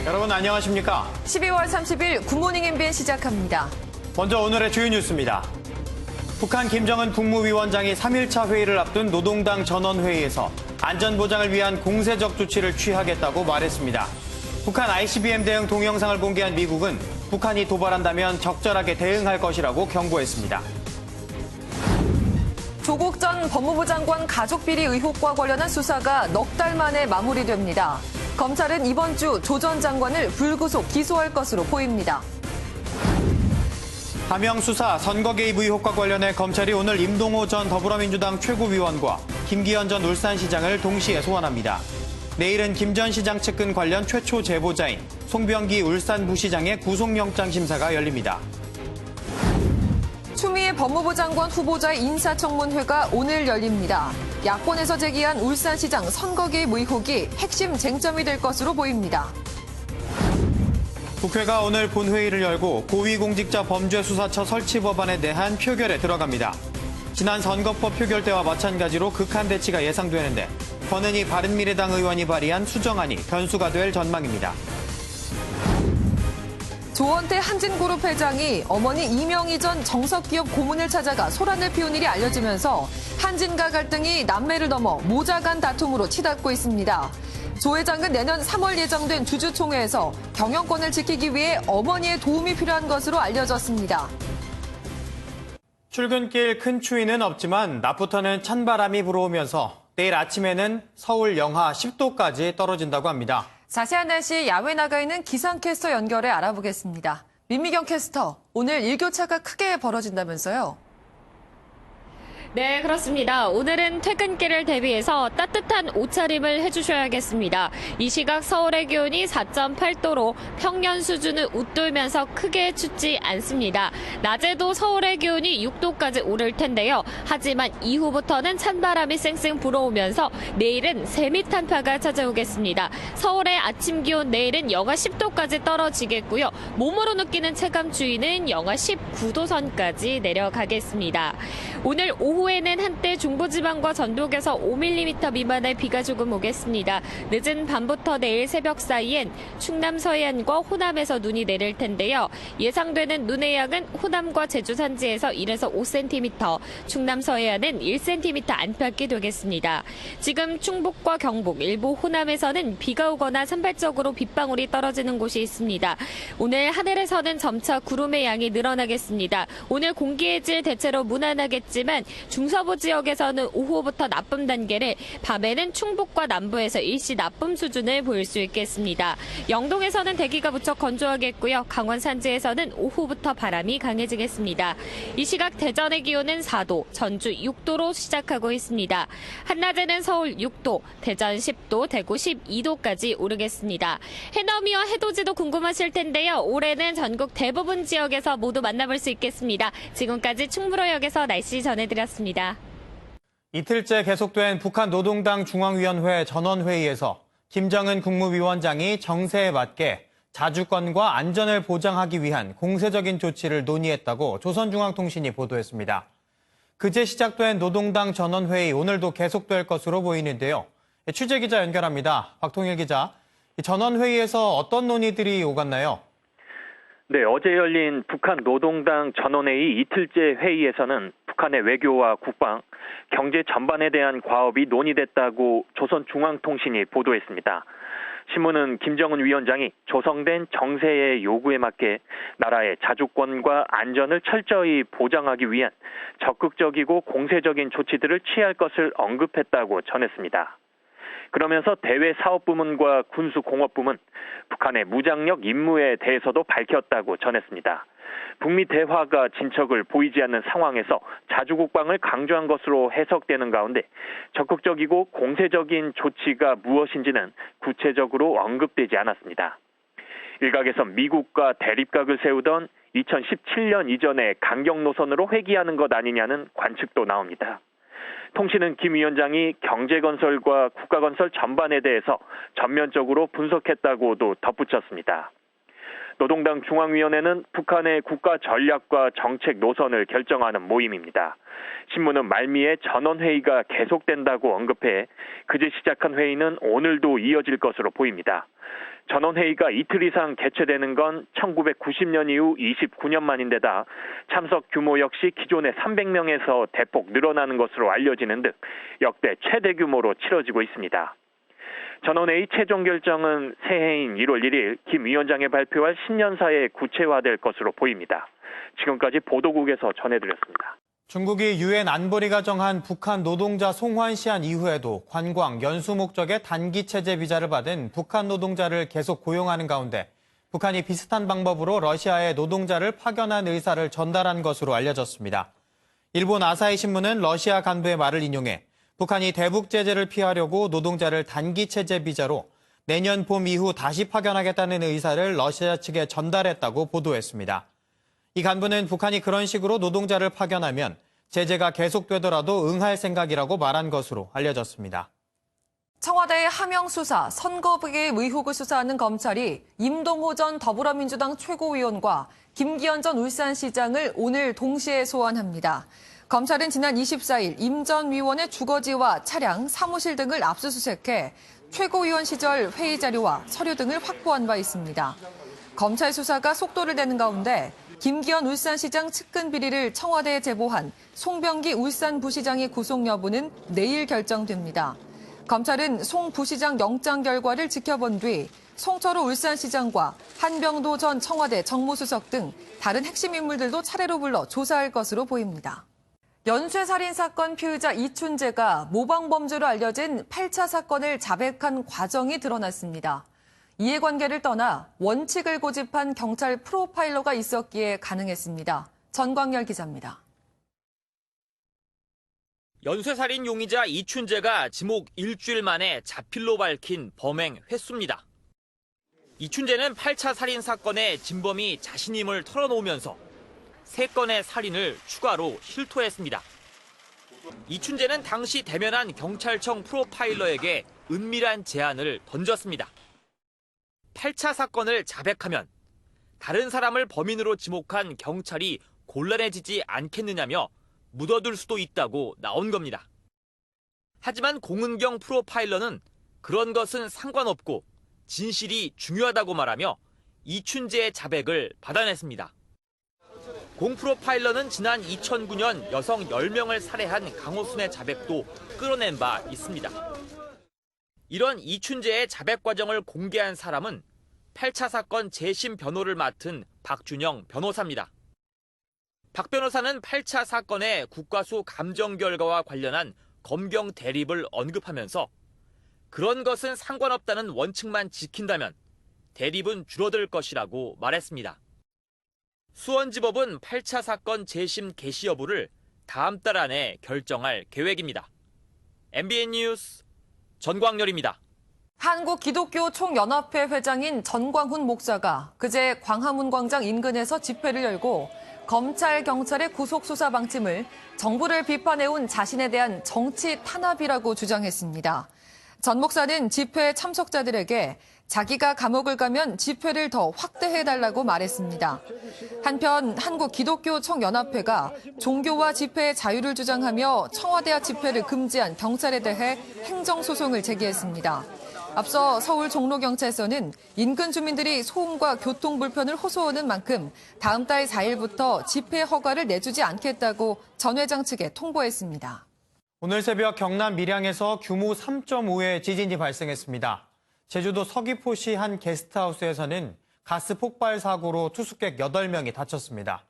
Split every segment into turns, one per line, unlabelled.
여러분 안녕하십니까?
12월 30일 굿모닝 MBN 시작합니다.
먼저 오늘의 주요 뉴스입니다. 북한 김정은 국무위원장이 3일차 회의를 앞둔 노동당 전원회의에서 안전보장을 위한 공세적 조치를 취하겠다고 말했습니다. 북한 ICBM 대응 동영상을 공개한 미국은 북한이 도발한다면 적절하게 대응할 것이라고 경고했습니다.
조국 전 법무부 장관 가족비리 의혹과 관련한 수사가 넉 달 만에 마무리됩니다. 검찰은 이번 주 조 전 장관을 불구속 기소할 것으로 보입니다.
하명 수사 선거 개입 의혹과 관련해 검찰이 오늘 임동호 전 더불어민주당 최고위원과 김기현 전 울산시장을 동시에 소환합니다. 내일은 김 전 시장 측근 관련 최초 제보자인 송병기 울산부시장의 구속영장 심사가 열립니다.
추미애 법무부 장관 후보자의 인사청문회가 오늘 열립니다. 야권에서 제기한 울산시장 선거 개입 의혹이 핵심 쟁점이 될 것으로 보입니다.
국회가 오늘 본회의를 열고 고위공직자 범죄수사처 설치 법안에 대한 표결에 들어갑니다. 지난 선거법 표결 때와 마찬가지로 극한 대치가 예상되는데 권은희 바른미래당 의원이 발의한 수정안이 변수가 될 전망입니다.
조원태 한진그룹 회장이 어머니 이명희 전 정석기업 고문을 찾아가 소란을 피운 일이 알려지면서 한진과 갈등이 남매를 넘어 모자 간 다툼으로 치닫고 있습니다. 조 회장은 내년 3월 예정된 주주총회에서 경영권을 지키기 위해 어머니의 도움이 필요한 것으로 알려졌습니다.
출근길 큰 추위는 없지만 낮부터는 찬바람이 불어오면서 내일 아침에는 서울 영하 10도까지 떨어진다고 합니다.
자세한 날씨 야외 나가 있는 기상캐스터 연결해 알아보겠습니다. 민미경 캐스터, 오늘 일교차가 크게 벌어진다면서요?
네, 그렇습니다. 오늘은 퇴근길을 대비해서 따뜻한 옷차림을 해주셔야겠습니다. 이 시각 서울의 기온이 4.8도로 평년 수준을 웃돌면서 크게 춥지 않습니다. 낮에도 서울의 기온이 6도까지 오를 텐데요. 하지만 이후부터는 찬바람이 쌩쌩 불어오면서 내일은 세미탄파가 찾아오겠습니다. 서울의 아침 기온 내일은 영하 10도까지 떨어지겠고요. 몸으로 느끼는 체감추위는 영하 19도 선까지 내려가겠습니다. 오늘 오후에는 한때 중부지방과 전북에서 5mm 미만의 비가 조금 오겠습니다. 늦은 밤부터 내일 새벽 사이엔 충남 서해안과 호남에서 눈이 내릴 텐데요. 예상되는 눈의 양은 호남과 제주 산지에서 1에서 5cm, 충남 서해안은 1cm 안팎이 되겠습니다. 지금 충북과 경북, 일부 호남에서는 비가 오거나 산발적으로 빗방울이 떨어지는 곳이 있습니다. 오늘 하늘에서는 점차 구름의 양이 늘어나겠습니다. 오늘 공기의 질 대체로 무난하겠지만 중서부 지역에서는 오후부터 나쁨 단계를, 밤에는 충북과 남부에서 일시 나쁨 수준을 보일 수 있겠습니다. 영동에서는 대기가 무척 건조하겠고요. 강원 산지에서는 오후부터 바람이 강해지겠습니다. 이 시각 대전의 기온은 4도, 전주 6도로 시작하고 있습니다. 한낮에는 서울 6도, 대전 10도, 대구 12도까지 오르겠습니다. 해넘이와 해돋이도 궁금하실 텐데요. 올해는 전국 대부분 지역에서 모두 만나볼 수 있겠습니다. 지금까지 충무로역에서 날씨 전해드렸습니다.
이틀째 계속된 북한 노동당 중앙위원회 전원회의에서 김정은 국무위원장이 정세에 맞게 자주권과 안전을 보장하기 위한 공세적인 조치를 논의했다고 조선중앙통신이 보도했습니다. 그제 시작된 노동당 전원회의 오늘도 계속될 것으로 보이는데요. 취재기자 연결합니다. 박통일 기자, 전원회의에서 어떤 논의들이 오갔나요?
네, 어제 열린 북한 노동당 전원회의 이틀째 회의에서는 북한의 외교와 국방, 경제 전반에 대한 과업이 논의됐다고 조선중앙통신이 보도했습니다. 신문은 김정은 위원장이 조성된 정세의 요구에 맞게 나라의 자주권과 안전을 철저히 보장하기 위한 적극적이고 공세적인 조치들을 취할 것을 언급했다고 전했습니다. 그러면서 대외사업부문과 군수공업부문, 북한의 무장력 임무에 대해서도 밝혔다고 전했습니다. 북미 대화가 진척을 보이지 않는 상황에서 자주국방을 강조한 것으로 해석되는 가운데 적극적이고 공세적인 조치가 무엇인지는 구체적으로 언급되지 않았습니다. 일각에서 미국과 대립각을 세우던 2017년 이전의 강경 노선으로 회귀하는 것 아니냐는 관측도 나옵니다. 통신은 김 위원장이 경제건설과 국가건설 전반에 대해서 전면적으로 분석했다고도 덧붙였습니다. 노동당 중앙위원회는 북한의 국가 전략과 정책 노선을 결정하는 모임입니다. 신문은 말미에 전원회의가 계속된다고 언급해 그제 시작한 회의는 오늘도 이어질 것으로 보입니다. 전원회의가 이틀 이상 개최되는 건 1990년 이후 29년 만인데다 참석 규모 역시 기존의 300명에서 대폭 늘어나는 것으로 알려지는 등 역대 최대 규모로 치러지고 있습니다. 전원회의 최종 결정은 새해인 1월 1일 김 위원장이 발표할 신년사에 구체화될 것으로 보입니다. 지금까지 보도국에서 전해드렸습니다.
중국이 유엔 안보리가 정한 북한 노동자 송환 시한 이후에도 관광, 연수 목적의 단기 체제 비자를 받은 북한 노동자를 계속 고용하는 가운데 북한이 비슷한 방법으로 러시아에 노동자를 파견한 의사를 전달한 것으로 알려졌습니다. 일본 아사히 신문은 러시아 간부의 말을 인용해 북한이 대북 제재를 피하려고 노동자를 단기 체제 비자로 내년 봄 이후 다시 파견하겠다는 의사를 러시아 측에 전달했다고 보도했습니다. 이 간부는 북한이 그런 식으로 노동자를 파견하면 제재가 계속되더라도 응할 생각이라고 말한 것으로 알려졌습니다.
청와대의 하명 수사, 선거부의 의혹을 수사하는 검찰이 임동호 전 더불어민주당 최고위원과 김기현 전 울산시장을 오늘 동시에 소환합니다. 검찰은 지난 24일 임 전 위원의 주거지와 차량, 사무실 등을 압수수색해 최고위원 시절 회의 자료와 서류 등을 확보한 바 있습니다. 검찰 수사가 속도를 내는 가운데 김기현 울산시장 측근 비리를 청와대에 제보한 송병기 울산부시장의 구속 여부는 내일 결정됩니다. 검찰은 송 부시장 영장 결과를 지켜본 뒤 송철호 울산시장과 한병도 전 청와대 정무수석 등 다른 핵심 인물들도 차례로 불러 조사할 것으로 보입니다. 연쇄살인사건 피의자 이춘재가 모방범죄로 알려진 8차 사건을 자백한 과정이 드러났습니다. 이해관계를 떠나 원칙을 고집한 경찰 프로파일러가 있었기에 가능했습니다. 전광열 기자입니다.
연쇄살인 용의자 이춘재가 지목 일주일 만에 자필로 밝힌 범행 횟수입니다. 이춘재는 8차 살인 사건의 진범이 자신임을 털어놓으면서 3건의 살인을 추가로 실토했습니다. 이춘재는 당시 대면한 경찰청 프로파일러에게 은밀한 제안을 던졌습니다. 8차 사건을 자백하면 다른 사람을 범인으로 지목한 경찰이 곤란해지지 않겠느냐며 묻어둘 수도 있다고 나온 겁니다. 하지만 공은경 프로파일러는 그런 것은 상관없고 진실이 중요하다고 말하며 이춘재의 자백을 받아냈습니다. 공 프로파일러는 지난 2009년 여성 10명을 살해한 강호순의 자백도 끌어낸 바 있습니다. 이런 이춘재의 자백 과정을 공개한 사람은 8차 사건 재심 변호를 맡은 박준영 변호사입니다. 박 변호사는 8차 사건의 국과수 감정 결과와 관련한 검경 대립을 언급하면서 그런 것은 상관없다는 원칙만 지킨다면 대립은 줄어들 것이라고 말했습니다. 수원지법은 8차 사건 재심 개시 여부를 다음 달 안에 결정할 계획입니다. MBN 뉴스 전광열입니다.
한국기독교총연합회 회장인 전광훈 목사가 그제 광화문 광장 인근에서 집회를 열고 검찰, 경찰의 구속수사 방침을 정부를 비판해온 자신에 대한 정치 탄압이라고 주장했습니다. 전 목사는 집회 참석자들에게 자기가 감옥을 가면 집회를 더 확대해달라고 말했습니다. 한편 한국기독교총연합회가 종교와 집회의 자유를 주장하며 청와대와 집회를 금지한 경찰에 대해 행정소송을 제기했습니다. 앞서 서울 종로경찰서는 인근 주민들이 소음과 교통 불편을 호소하는 만큼 다음 달 4일부터 집회 허가를 내주지 않겠다고 전 회장 측에 통보했습니다.
오늘 새벽 경남 밀양에서 규모 3.5의 지진이 발생했습니다. 제주도 서귀포시 한 게스트하우스에서는 가스 폭발 사고로 투숙객 8명이 다쳤습니다.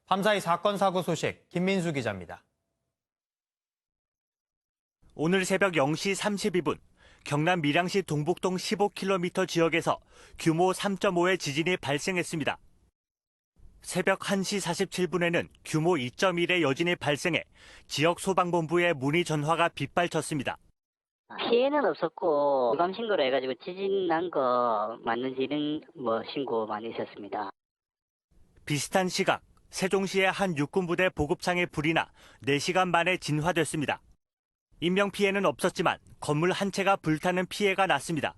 밤사이 사건 사고 소식 김민수 기자입니다.
오늘 새벽 0시 32분 경남 밀양시 동북동 15km 지역에서 규모 3.5의 지진이 발생했습니다. 새벽 1시 47분에는 규모 2.1의 여진이 발생해 지역 소방본부에 문의 전화가 빗발쳤습니다.
피해는 없었고 유감 신고로 해가지고 지진 난 거 맞는지는 신고 많이 있었습니다.
비슷한 시각 세종시의 한 육군부대 보급창에 불이 나 4시간 만에 진화됐습니다. 인명피해는 없었지만 건물 한 채가 불타는 피해가 났습니다.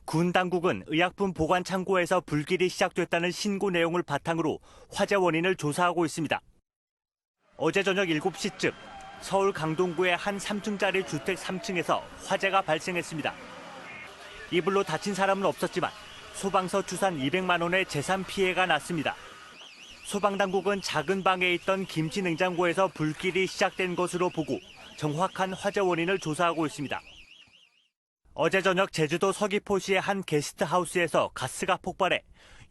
군 당국은 의약품 보관 창고에서 불길이 시작됐다는 신고 내용을 바탕으로 화재 원인을 조사하고 있습니다. 어제 저녁 7시쯤 서울 강동구의 한 3층짜리 주택 3층에서 화재가 발생했습니다. 이불로 다친 사람은 없었지만 소방서 추산 200만 원의 재산 피해가 났습니다. 소방당국은 작은 방에 있던 김치 냉장고에서 불길이 시작된 것으로 보고 정확한 화재 원인을 조사하고 있습니다. 어제 저녁 제주도 서귀포시의 한 게스트하우스에서 가스가 폭발해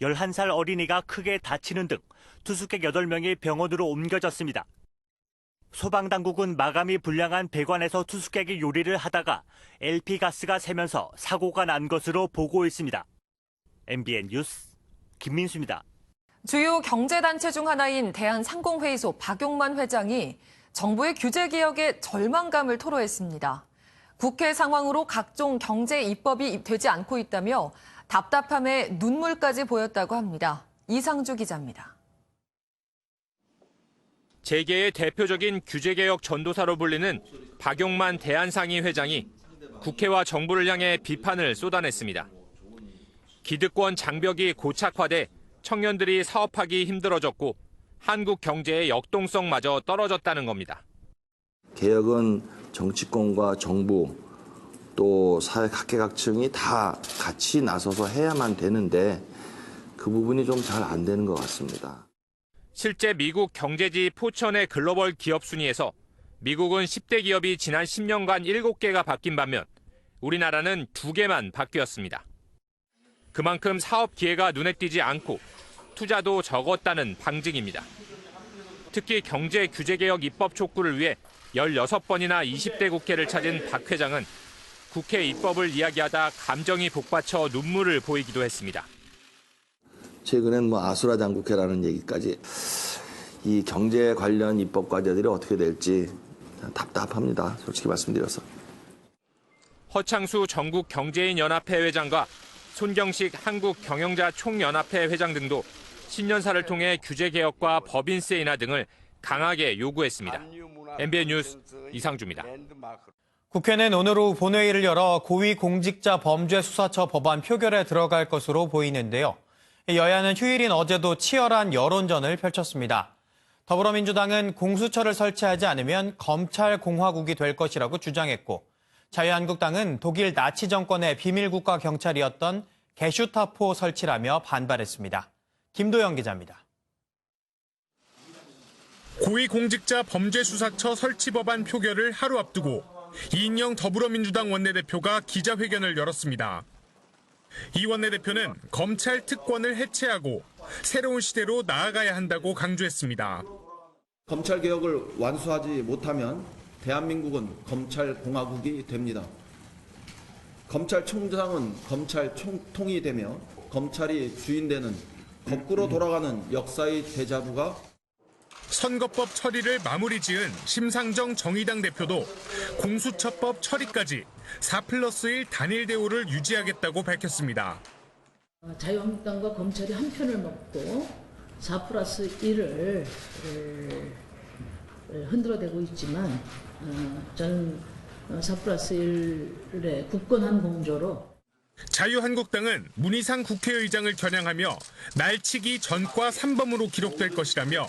11살 어린이가 크게 다치는 등 투숙객 8명이 병원으로 옮겨졌습니다. 소방당국은 마감이 불량한 배관에서 투숙객이 요리를 하다가 LP가스가 새면서 사고가 난 것으로 보고 있습니다. MBN 뉴스 김민수입니다.
주요 경제단체 중 하나인 대한상공회의소 박용만 회장이 정부의 규제 개혁에 절망감을 토로했습니다. 국회 상황으로 각종 경제 입법이 되지 않고 있다며 답답함에 눈물까지 보였다고 합니다. 이상주 기자입니다.
재계의 대표적인 규제개혁 전도사로 불리는 박용만 대한상의 회장이 국회와 정부를 향해 비판을 쏟아냈습니다. 기득권 장벽이 고착화돼 청년들이 사업하기 힘들어졌고 한국 경제의 역동성마저 떨어졌다는 겁니다.
개혁은 정치권과 정부 또 사회 각계각층이 다 같이 나서서 해야만 되는데 그 부분이 좀 잘 안 되는 것 같습니다.
실제 미국 경제지 포천의 글로벌 기업 순위에서 미국은 10대 기업이 지난 10년간 7개가 바뀐 반면 우리나라는 2개만 바뀌었습니다. 그만큼 사업 기회가 눈에 띄지 않고 투자도 적었다는 방증입니다. 특히 경제 규제개혁 입법 촉구를 위해 16번이나 20대 국회를 찾은 박 회장은 국회 입법을 이야기하다 감정이 복받쳐 눈물을 보이기도 했습니다.
최근엔 아수라장국회라는 얘기까지 이 경제 관련 입법 과제들이 어떻게 될지 답답합니다. 솔직히 말씀드려서.
허창수 전국경제인연합회 회장과 손경식 한국경영자총연합회 회장 등도 신년사를 통해 규제개혁과 법인세 인하 등을 강하게 요구했습니다. MBN 뉴스 이상주입니다.
국회는 오늘 오후 본회의를 열어 고위공직자범죄수사처 법안 표결에 들어갈 것으로 보이는데요. 여야는 휴일인 어제도 치열한 여론전을 펼쳤습니다. 더불어민주당은 공수처를 설치하지 않으면 검찰 공화국이 될 것이라고 주장했고, 자유한국당은 독일 나치 정권의 비밀국가 경찰이었던 게슈타포 설치라며 반발했습니다. 김도영 기자입니다.
고위공직자 범죄수사처 설치 법안 표결을 하루 앞두고 이인영 더불어민주당 원내대표가 기자회견을 열었습니다. 이 원내대표는 검찰 특권을 해체하고 새로운 시대로 나아가야 한다고 강조했습니다.
검찰 개혁을 완수하지 못하면 대한민국은 검찰 공화국이 됩니다. 검찰총장은 검찰총통이 되며 검찰이 주인되는 거꾸로 돌아가는 역사의 데자부가
선거법 처리를 마무리 지은 심상정 정의당 대표도 공수처법 처리까지 4+1 단일 대우를 유지하겠다고 밝혔습니다.
자유한국당과 검찰이 한 편을 먹고 4+1을 흔들어대고 있지만 저는 4+1의 굳건한 공조로
자유한국당은 문희상 국회의장을 겨냥하며 날치기 전과 3범으로 기록될 것이라며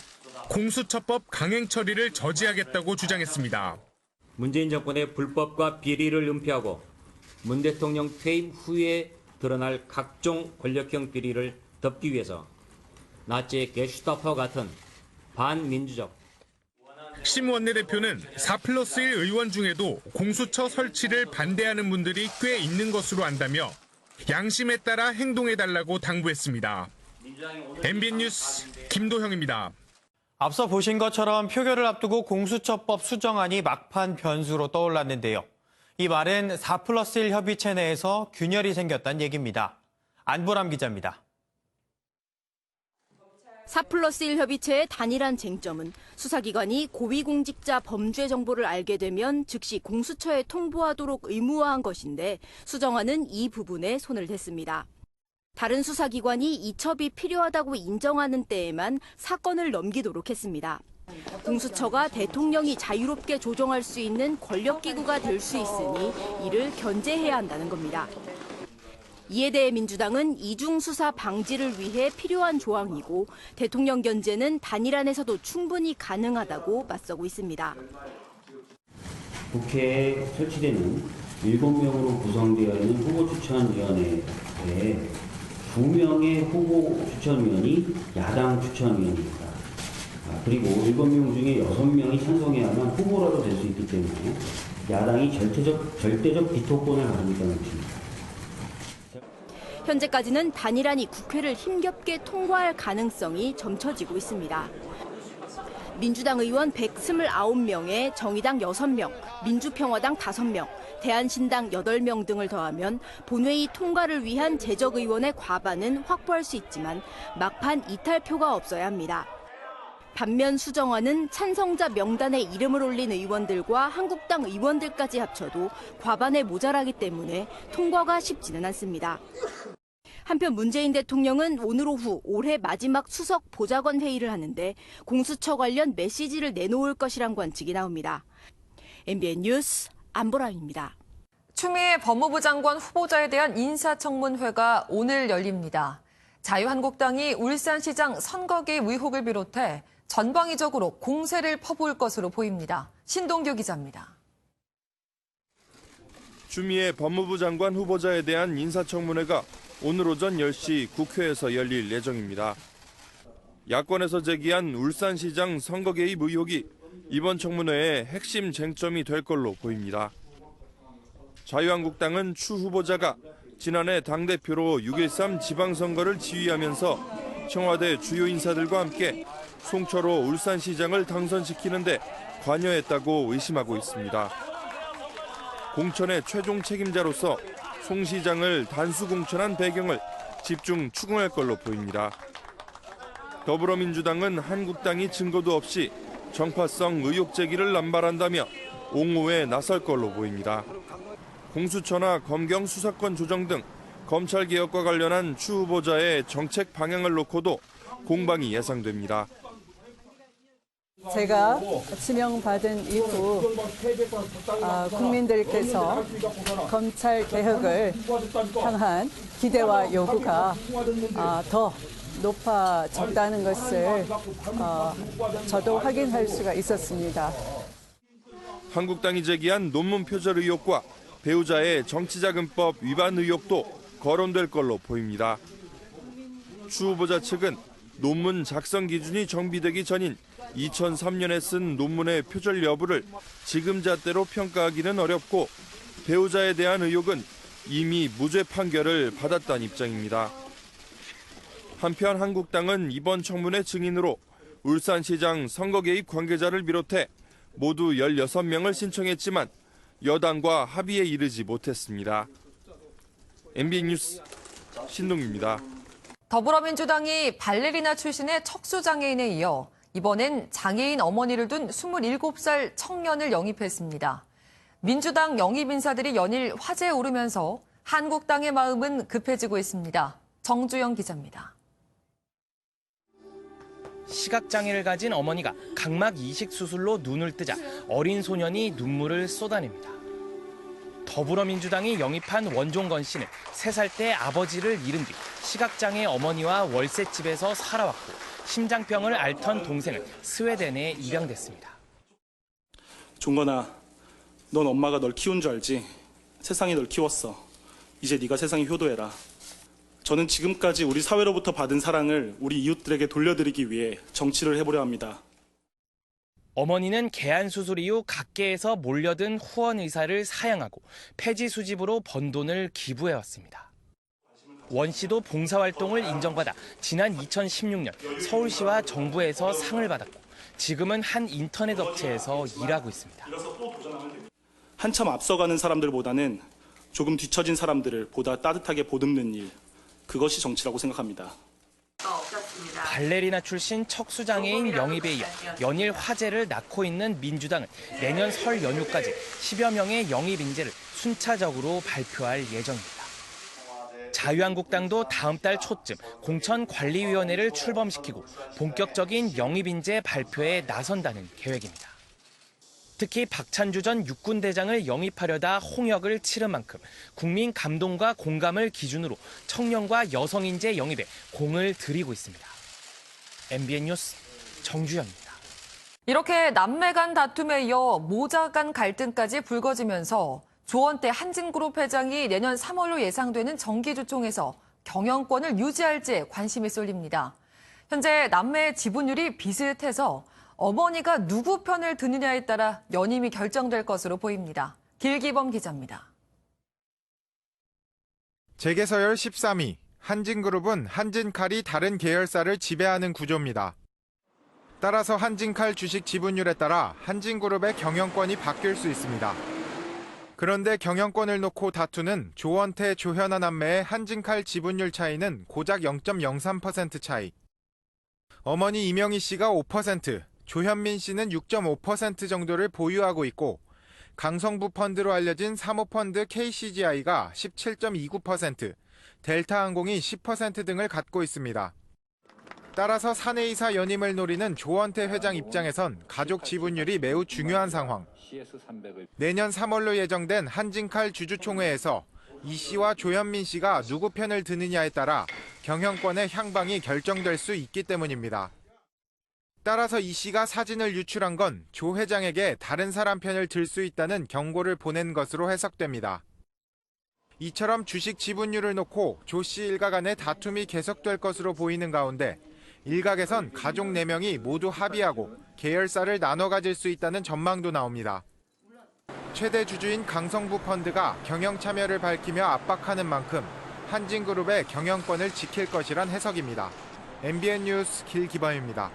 공수처법 강행 처리를 저지하겠다고 주장했습니다.
문재인 정권의 불법과 비리를 은폐하고 문 대통령 퇴임 후에 드러날 각종 권력형 비리를 덮기 위해서 나치의 게슈타포 같은 반민주적
심 원내대표는 4+1 의원 중에도 공수처 설치를 반대하는 분들이 꽤 있는 것으로 안다며 양심에 따라 행동해달라고 당부했습니다. MBN 뉴스 김도형입니다.
앞서 보신 것처럼 표결을 앞두고 공수처법 수정안이 막판 변수로 떠올랐는데요. 이 말은 4+1 협의체 내에서 균열이 생겼다는 얘기입니다. 안보람 기자입니다.
4+1 협의체의 단일한 쟁점은 수사기관이 고위공직자 범죄 정보를 알게 되면 즉시 공수처에 통보하도록 의무화한 것인데 수정안은 이 부분에 손을 댔습니다. 다른 수사기관이 이첩이 필요하다고 인정하는 때에만 사건을 넘기도록 했습니다. 공수처가 대통령이 자유롭게 조정할 수 있는 권력기구가 될 수 있으니 이를 견제해야 한다는 겁니다. 이에 대해 민주당은 이중수사 방지를 위해 필요한 조항이고 대통령 견제는 단일안에서도 충분히 가능하다고 맞서고 있습니다.
국회에 설치되는
7명으로 구성되어 있는 후보추천위원회에 2명의 후보 추천위원이 야당 추천위원입니다. 그리고 7명 중에 6명이 찬성해야만 후보라도 될 수 있기 때문에 야당이 절대적 비토권을 가지고 있다는 것입니다.
현재까지는 단일안이 국회를 힘겹게 통과할 가능성이 점쳐지고 있습니다. 민주당 의원 129명에 정의당 6명, 민주평화당 5명, 대한신당 8명 등을 더하면 본회의 통과를 위한 재적 의원의 과반은 확보할 수 있지만 막판 이탈표가 없어야 합니다. 반면 수정안은 찬성자 명단에 이름을 올린 의원들과 한국당 의원들까지 합쳐도 과반에 모자라기 때문에 통과가 쉽지는 않습니다. 한편 문재인 대통령은 오늘 오후 올해 마지막 수석 보좌관 회의를 하는데 공수처 관련 메시지를 내놓을 것이란 관측이 나옵니다. MBN 뉴스 안보라입니다.
추미애 법무부 장관 후보자에 대한 인사청문회가 오늘 열립니다. 자유한국당이 울산시장 선거 개입 의혹을 비롯해 전방위적으로 공세를 퍼부을 것으로 보입니다. 신동규 기자입니다.
추미애 법무부 장관 후보자에 대한 인사청문회가 오늘 오전 10시 국회에서 열릴 예정입니다. 야권에서 제기한 울산시장 선거 개입 의혹이 이번 청문회의 핵심 쟁점이 될 걸로 보입니다. 자유한국당은 추 후보자가 지난해 당대표로 6.13 지방선거를 지휘하면서 청와대 주요 인사들과 함께 송철호 울산시장을 당선시키는데 관여했다고 의심하고 있습니다. 공천의 최종 책임자로서 송 시장을 단수 공천한 배경을 집중 추궁할 걸로 보입니다. 더불어민주당은 한국당이 증거도 없이 정파성 의혹 제기를 남발한다며 옹호에 나설 걸로 보입니다. 공수처나 검경 수사권 조정 등 검찰개혁과 관련한 추 후보자의 정책 방향을 놓고도 공방이 예상됩니다.
제가 지명받은 이후 국민들께서 검찰 개혁을 향한 기대와 요구가 더 높아졌다는 것을 저도 확인할 수가 있었습니다.
한국당이 제기한 논문 표절 의혹과 배우자의 정치자금법 위반 의혹도 거론될 걸로 보입니다. 추 후보자 측은 논문 작성 기준이 정비되기 전인 2003년에 쓴 논문의 표절 여부를 지금 잣대로 평가하기는 어렵고 배우자에 대한 의혹은 이미 무죄 판결을 받았다는 입장입니다. 한편 한국당은 이번 청문회 증인으로 울산시장 선거 개입 관계자를 비롯해 모두 16명을 신청했지만 여당과 합의에 이르지 못했습니다. MBN 뉴스 신동규입니다.
더불어민주당이 발레리나 출신의 척수장애인에 이어 이번엔 장애인 어머니를 둔 27살 청년을 영입했습니다. 민주당 영입 인사들이 연일 화제에 오르면서 한국당의 마음은 급해지고 있습니다. 정주영 기자입니다.
시각장애를 가진 어머니가 각막 이식 수술로 눈을 뜨자 어린 소년이 눈물을 쏟아냅니다. 더불어민주당이 영입한 원종건 씨는 3살 때 아버지를 잃은 뒤 시각장애 어머니와 월세집에서 살아왔고 심장병을 앓던 동생은 스웨덴에 입양됐습니다.
종건아, 넌 엄마가 널 키운 줄 알지? 세상이 널 키웠어. 이제 네가 세상에 효도해라. 저는 지금까지 우리 사회로부터 받은 사랑을 우리 이웃들에게 돌려드리기 위해 정치를 해보려 합니다.
어머니는 개안 수술 이후 각계에서 몰려든 후원 의사를 사양하고 폐지 수집으로 번 돈을 기부해왔습니다. 원 씨도 봉사활동을 인정받아 지난 2016년 서울시와 정부에서 상을 받았고 지금은 한 인터넷 업체에서 일하고 있습니다.
한참 앞서가는 사람들보다는 조금 뒤처진 사람들을 보다 따뜻하게 보듬는 일, 그것이 정치라고 생각합니다.
발레리나 출신 척수장애인 영입에 이어 연일 화제를 낳고 있는 민주당은 내년 설 연휴까지 10여 명의 영입 인재를 순차적으로 발표할 예정입니다. 자유한국당도 다음 달 초쯤 공천관리위원회를 출범시키고 본격적인 영입 인재 발표에 나선다는 계획입니다. 특히 박찬주 전 육군대장을 영입하려다 홍역을 치른 만큼 국민 감동과 공감을 기준으로 청년과 여성 인재 영입에 공을 들이고 있습니다. MBN 뉴스 정주현입니다.
이렇게 남매 간 다툼에 이어 모자 간 갈등까지 불거지면서 조원태 한진그룹 회장이 내년 3월로 예상되는 정기주총에서 경영권을 유지할지에 관심이 쏠립니다. 현재 남매의 지분율이 비슷해서 어머니가 누구 편을 드느냐에 따라 연임이 결정될 것으로 보입니다. 길기범 기자입니다.
재계서열 13위, 한진그룹은 한진칼이 다른 계열사를 지배하는 구조입니다. 따라서 한진칼 주식 지분율에 따라 한진그룹의 경영권이 바뀔 수 있습니다. 그런데 경영권을 놓고 다투는 조원태, 조현아 남매의 한진칼 지분율 차이는 고작 0.03% 차이. 어머니 이명희 씨가 5%, 조현민 씨는 6.5% 정도를 보유하고 있고 강성부 펀드로 알려진 사모펀드 KCGI가 17.29%, 델타항공이 10% 등을 갖고 있습니다. 따라서 사내이사 연임을 노리는 조원태 회장 입장에선 가족 지분율이 매우 중요한 상황. 내년 3월로 예정된 한진칼 주주총회에서 이 씨와 조현민 씨가 누구 편을 드느냐에 따라 경영권의 향방이 결정될 수 있기 때문입니다. 따라서 이 씨가 사진을 유출한 건 조 회장에게 다른 사람 편을 들 수 있다는 경고를 보낸 것으로 해석됩니다. 이처럼 주식 지분율을 놓고 조 씨 일가 간의 다툼이 계속될 것으로 보이는 가운데 일각에선 가족 4명이 모두 합의하고 계열사를 나눠 가질 수 있다는 전망도 나옵니다. 최대 주주인 강성부 펀드가 경영 참여를 밝히며 압박하는 만큼 한진그룹의 경영권을 지킬 것이란 해석입니다. MBN 뉴스 길기범입니다.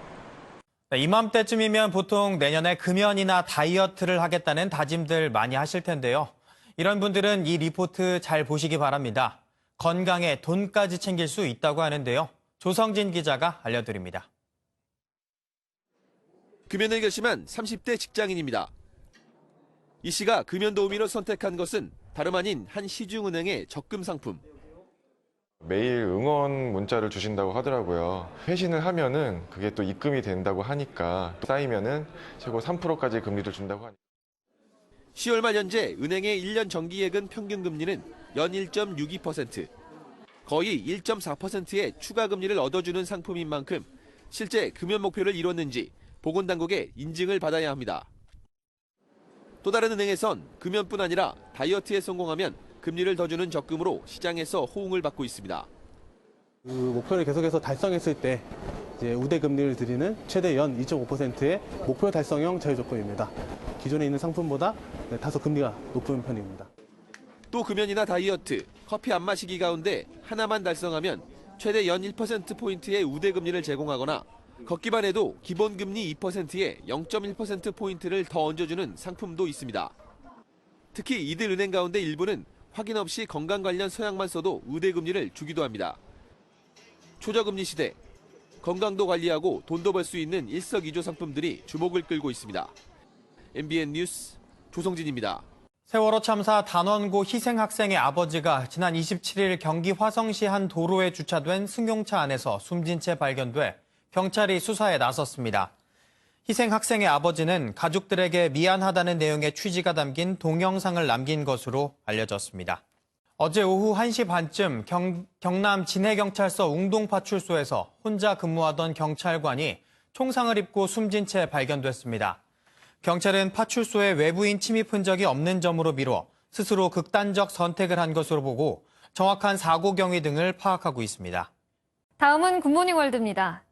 이맘때쯤이면 보통 내년에 금연이나 다이어트를 하겠다는 다짐들 많이 하실 텐데요. 이런 분들은 이 리포트 잘 보시기 바랍니다. 건강에 돈까지 챙길 수 있다고 하는데요. 조성진 기자가 알려드립니다.
금연을 결심한 30대 직장인입니다. 이 씨가 금연 도우미로 선택한 것은 다름 아닌 한 시중은행의 적금 상품.
매일 응원 문자를 주신다고 하더라고요. 회신을 하면은 그게 또 입금이 된다고 하니까 쌓이면은 최고 3%까지 금리를 준다고 하니까.
10월 말 현재 은행의 1년 정기예금 평균 금리는 연 1.62%, 거의 1.4%의 추가 금리를 얻어주는 상품인 만큼 실제 금연 목표를 이뤘는지 보건당국의 인증을 받아야 합니다. 또 다른 은행에선 금연뿐 아니라 다이어트에 성공하면 금리를 더 주는 적금으로 시장에서 호응을 받고 있습니다.
그 목표를 계속해서 달성했을 때 이제 우대 금리를 드리는 최대 연 2.5%의 목표 달성형 자유 조건입니다. 기존에 있는 상품보다 다소 금리가 높은 편입니다.
또 금연이나 다이어트, 커피 안 마시기 가운데 하나만 달성하면 최대 연 1%포인트의 우대 금리를 제공하거나 걷기만 해도 기본 금리 2%에 0.1%포인트를 더 얹어주는 상품도 있습니다. 특히 이들 은행 가운데 일부는 확인 없이 건강 관련 서약만 써도 우대 금리를 주기도 합니다. 초저금리 시대, 건강도 관리하고 돈도 벌 수 있는 일석이조 상품들이 주목을 끌고 있습니다. MBN 뉴스 조성진입니다.
세월호 참사 단원고 희생 학생의 아버지가 지난 27일 경기 화성시 한 도로에 주차된 승용차 안에서 숨진 채 발견돼 경찰이 수사에 나섰습니다. 희생 학생의 아버지는 가족들에게 미안하다는 내용의 취지가 담긴 동영상을 남긴 것으로 알려졌습니다. 어제 오후 1시 반쯤 경남 진해경찰서 웅동파출소에서 혼자 근무하던 경찰관이 총상을 입고 숨진 채 발견됐습니다. 경찰은 파출소에 외부인 침입 흔적이 없는 점으로 미뤄 스스로 극단적 선택을 한 것으로 보고 정확한 사고 경위 등을 파악하고 있습니다.
다음은 굿모닝 월드입니다.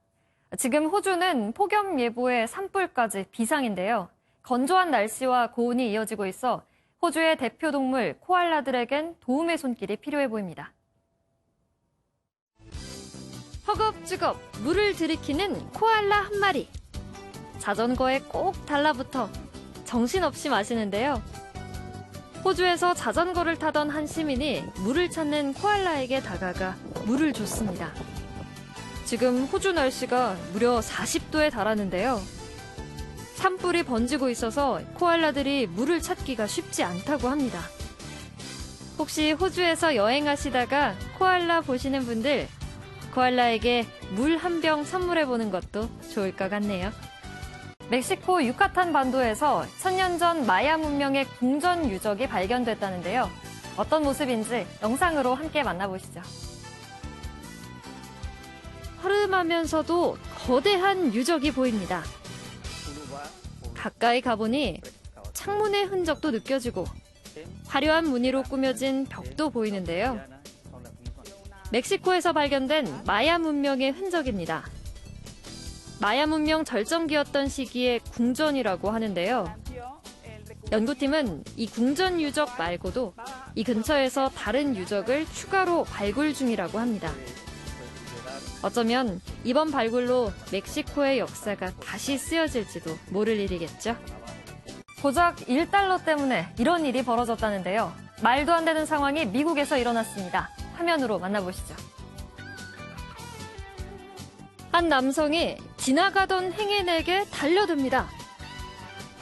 지금 호주는 폭염 예보에 산불까지 비상인데요. 건조한 날씨와 고온이 이어지고 있어 호주의 대표 동물 코알라들에겐 도움의 손길이 필요해 보입니다. 허겁지겁 물을 들이키는 코알라 한 마리. 자전거에 꼭 달라붙어 정신없이 마시는데요. 호주에서 자전거를 타던 한 시민이 물을 찾는 코알라에게 다가가 물을 줬습니다. 지금 호주 날씨가 무려 40도에 달하는데요. 산불이 번지고 있어서 코알라들이 물을 찾기가 쉽지 않다고 합니다. 혹시 호주에서 여행하시다가 코알라 보시는 분들, 코알라에게 물 한 병 선물해보는 것도 좋을 것 같네요. 멕시코 유카탄 반도에서 1000년 전 마야 문명의 궁전 유적이 발견됐다는데요. 어떤 모습인지 영상으로 함께 만나보시죠. 허름하면서도 거대한 유적이 보입니다. 가까이 가보니 창문의 흔적도 느껴지고 화려한 무늬로 꾸며진 벽도 보이는데요. 멕시코에서 발견된 마야 문명의 흔적입니다. 마야 문명 절정기였던 시기의 궁전이라고 하는데요. 연구팀은 이 궁전 유적 말고도 이 근처에서 다른 유적을 추가로 발굴 중이라고 합니다. 어쩌면 이번 발굴로 멕시코의 역사가 다시 쓰여질지도 모를 일이겠죠. 고작 1달러 때문에 이런 일이 벌어졌다는데요. 말도 안 되는 상황이 미국에서 일어났습니다. 화면으로 만나보시죠. 한 남성이 지나가던 행인에게 달려듭니다.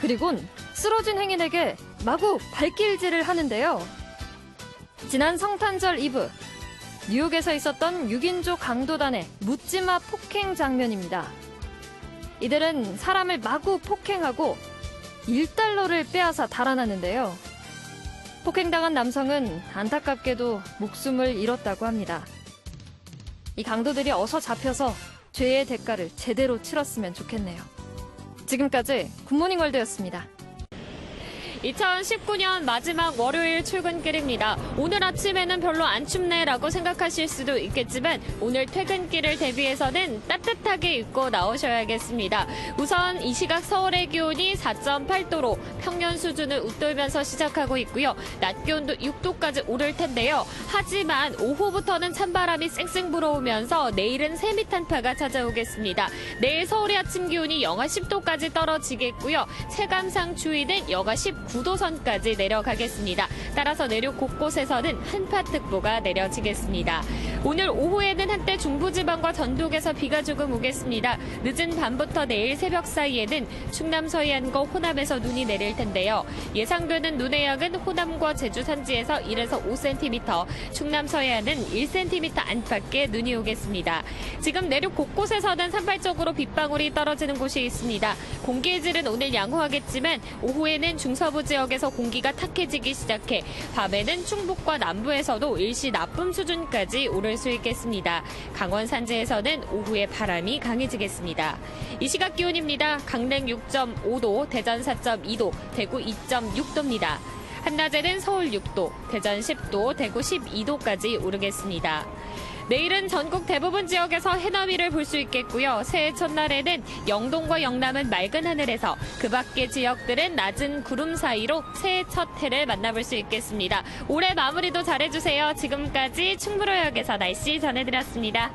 그리곤 쓰러진 행인에게 마구 발길질을 하는데요. 지난 성탄절 이브, 뉴욕에서 있었던 6인조 강도단의 묻지마 폭행 장면입니다. 이들은 사람을 마구 폭행하고 1달러를 빼앗아 달아나는데요. 폭행당한 남성은 안타깝게도 목숨을 잃었다고 합니다. 이 강도들이 어서 잡혀서 죄의 대가를 제대로 치렀으면 좋겠네요. 지금까지 굿모닝 월드였습니다.
2019년 마지막 월요일 출근길입니다. 오늘 아침에는 별로 안 춥네라고 생각하실 수도 있겠지만 오늘 퇴근길을 대비해서는 따뜻하게 입고 나오셔야겠습니다. 우선 이 시각 서울의 기온이 4.8도로 평년 수준을 웃돌면서 시작하고 있고요. 낮 기온도 6도까지 오를 텐데요. 하지만 오후부터는 찬바람이 쌩쌩 불어오면서 내일은 세미탄파가 찾아오겠습니다. 내일 서울의 아침 기온이 영하 10도까지 떨어지겠고요. 체감상 추위는 영하 19도 선까지 내려가겠습니다. 따라서 내륙 곳곳에서는 한파특보가 내려지겠습니다. 오늘 오후에는 한때 중부지방과 전북에서 비가 조금 오겠습니다. 늦은 밤부터 내일 새벽 사이에는 충남 서해안과 호남에서 눈이 내릴 텐데요. 예상되는 눈의 양은 호남과 제주 산지에서 1에서 5cm, 충남 서해안은 1cm 안팎의 눈이 오겠습니다. 지금 내륙 곳곳에서는 산발적으로 빗방울이 떨어지는 곳이 있습니다. 공기의 질은 오늘 양호하겠지만 오후에는 중서부 지역에서 공기가 탁해지기 시작해 밤에는 충북과 남부에서도 일시 나쁨 수준까지 오를 수 있겠습니다. 강원 산지에서는 오후에 바람이 강해지겠습니다. 이 시각 기온입니다. 강릉 6.5도, 대전 4.2도, 대구 2.6도입니다. 한낮에는 서울 6도, 대전 10도, 대구 12도까지 오르겠습니다. 내일은 전국 대부분 지역에서 해넘이를 볼 수 있겠고요. 새해 첫날에는 영동과 영남은 맑은 하늘에서 그 밖의 지역들은 낮은 구름 사이로 새해 첫 해를 만나볼 수 있겠습니다. 올해 마무리도 잘해주세요. 지금까지 충무로역에서 날씨 전해드렸습니다.